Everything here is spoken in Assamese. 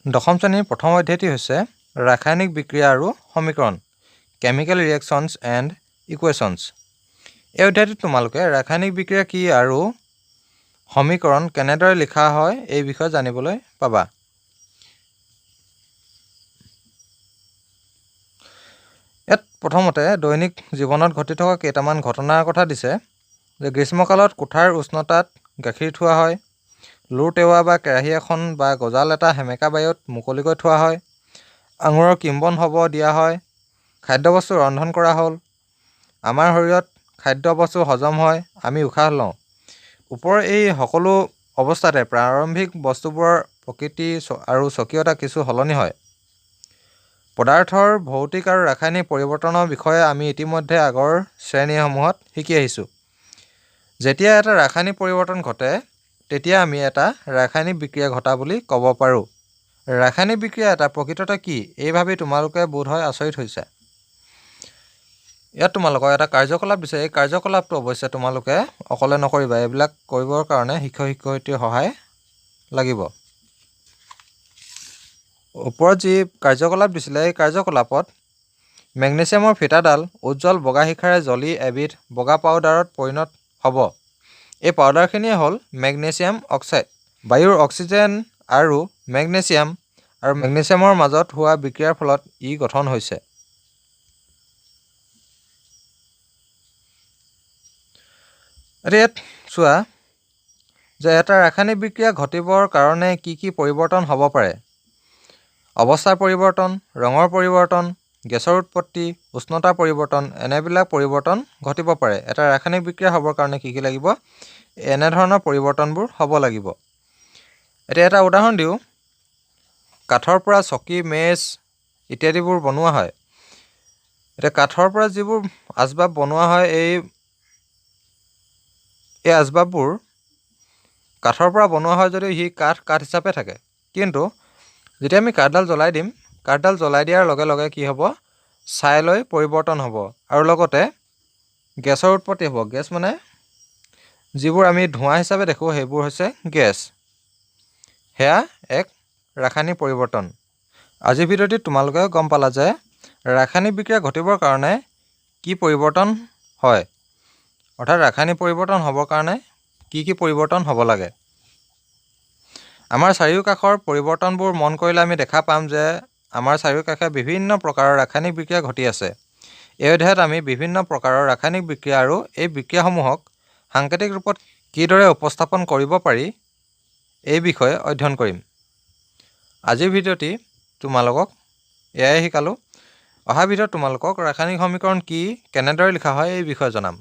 দশম শ্ৰেণীৰ প্ৰথম অধ্যায়টি হৈছে ৰাসায়নিক বিক্ৰিয়া আৰু সমীকৰণ কেমিকেল ৰিয়েকশ্যনছ এণ্ড ইকুৱেশ্যনছ। এই অধ্যায়টোত তোমালোকে ৰাসায়নিক বিক্ৰিয়া কি আৰু সমীকৰণ কেনেদৰে লিখা হয় এই বিষয়ে জানিবলৈ পাবা। ইয়াত প্ৰথমতে দৈনিক জীৱনত ঘটি থকা কেইটামান ঘটনাৰ কথা দিছে যে গ্ৰীষ্মকালত কোঠাৰ উষ্ণতাত গাখীৰ থোৱা হয়, লুৰ টেৱা বা কেৰাহী এখন বা গজাল এটা সেমেকা বায়ুত মুকলিকৈ থোৱা হয়, আঙুৰৰ কিম্বন হ'ব দিয়া হয়, খাদ্যবস্তু ৰন্ধন কৰা হ'ল, আমাৰ শৰীৰত খাদ্যবস্তু হজম হয়, আমি উশাহ লওঁ। ওপৰৰ এই সকলো অৱস্থাতে প্ৰাৰম্ভিক বস্তুবোৰৰ প্ৰকৃতি আৰু স্বকীয়তা কিছু সলনি হয়। পদাৰ্থৰ ভৌতিক আৰু ৰাসায়নিক পৰিৱৰ্তনৰ বিষয়ে আমি ইতিমধ্যে আগৰ শ্ৰেণীসমূহত শিকি আহিছোঁ। যেতিয়া এটা ৰাসায়নিক পৰিৱৰ্তন ঘটে তেতিয়া আমি এটা ৰাসায়নিক বিক্ৰিয়া ঘটা বুলি ক'ব পাৰোঁ। ৰাসায়নিক বিক্ৰিয়া এটা প্ৰকৃততে কি এই ভাবি তোমালোকে বোধহয় আচৰিত হৈছে। ইয়াত তোমালোকৰ এটা কাৰ্যকলাপ দিছে। এই কাৰ্যকলাপটো অৱশ্যে তোমালোকে অকলে নকৰিবা, এইবিলাক কৰিবৰ কাৰণে শিক্ষক শিক্ষয়িত্ৰীৰ সহায় লাগিব। ওপৰত যি কাৰ্যকলাপ দিছিলে এই কাৰ্যকলাপত মেগনেছিয়ামৰ ফিটাডাল উজ্জ্বল বগা শিখাৰে জ্বলি এবিধ বগা পাউডাৰত পৰিণত হ'ব। এই পাউডাৰখিনিয়ে হ'ল মেগনেছিয়াম অক্সাইড। বায়ুৰ অক্সিজেন আৰু মেগনেছিয়ামৰ মাজত হোৱা বিক্ৰিয়াৰ ফলত ই গঠন হৈছে। ইয়াত চোৱা যে এটা ৰাসায়নিক বিক্ৰিয়া ঘটিবৰ কাৰণে কি কি পৰিৱৰ্তন হ'ব পাৰে। অৱস্থাৰ পৰিৱৰ্তন, ৰঙৰ পৰিৱৰ্তন, গেছৰ উৎপত্তি, উষ্ণতাৰ পৰিৱৰ্তন, এনেবিলাক পৰিৱৰ্তন ঘটিব পাৰে। এটা ৰাসায়নিক বিক্ৰিয়া হ'বৰ কাৰণে কি কি লাগিব, এনেধৰণৰ পৰিৱৰ্তনবোৰ হ'ব লাগিব। এতিয়া এটা উদাহৰণ দিওঁ। কাঠৰ পৰা চকী, মেজ ইত্যাদিবোৰ বনোৱা হয়। এতিয়া কাঠৰ পৰা যিবোৰ আচবাব বনোৱা হয় এই আচবাববোৰ কাঠৰ পৰা বনোৱা হয় যদিও সি কাঠ হিচাপে থাকে, কিন্তু যেতিয়া আমি কাঠডাল জ্বলাই দিম, কাঠডাল জ্বলাই দিয়াৰ লগে লগে কি হ'ব, ছাইলৈ পৰিৱৰ্তন হ'ব আৰু লগতে গেছৰ উৎপত্তি হ'ব। গেছ মানে যিবোৰ আমি ধোঁৱা হিচাপে দেখোঁ সেইবোৰ হৈছে গেছ। সেয়া এক ৰাসায়নিক পৰিৱৰ্তন। আজিৰ ভিডিঅ'টিত তোমালোকে গম পালা যে ৰাসায়নিক বিক্ৰিয়া ঘটিবৰ কাৰণে কি পৰিৱৰ্তন হয়, অৰ্থাৎ ৰাসায়নিক পৰিৱৰ্তন হ'বৰ কাৰণে কি কি পৰিৱৰ্তন হ'ব লাগে। আমাৰ চাৰিওকাষৰ পৰিৱৰ্তনবোৰ মন কৰিলে আমি দেখা পাম যে আমাৰ চাৰিওকাষে বিভিন্ন প্ৰকাৰৰ ৰাসায়নিক বিক্ৰিয়া ঘটি আছে। এই অধ্যায়ত আমি বিভিন্ন প্ৰকাৰৰ ৰাসায়নিক বিক্ৰিয়া আৰু এই বিক্ৰিয়াসমূহক সাংকেতিক ৰূপত কিদৰে উপস্থাপন কৰিব পাৰি এই বিষয়ে অধ্যয়ন কৰিম। আজিৰ ভিডিঅ'টি তোমালোকক এয়াই শিকালোঁ। অহা ভিডিঅ'ত তোমালোকক ৰাসায়নিক সমীকৰণ কি, কেনেদৰে লিখা হয় এই বিষয়ে জনাম।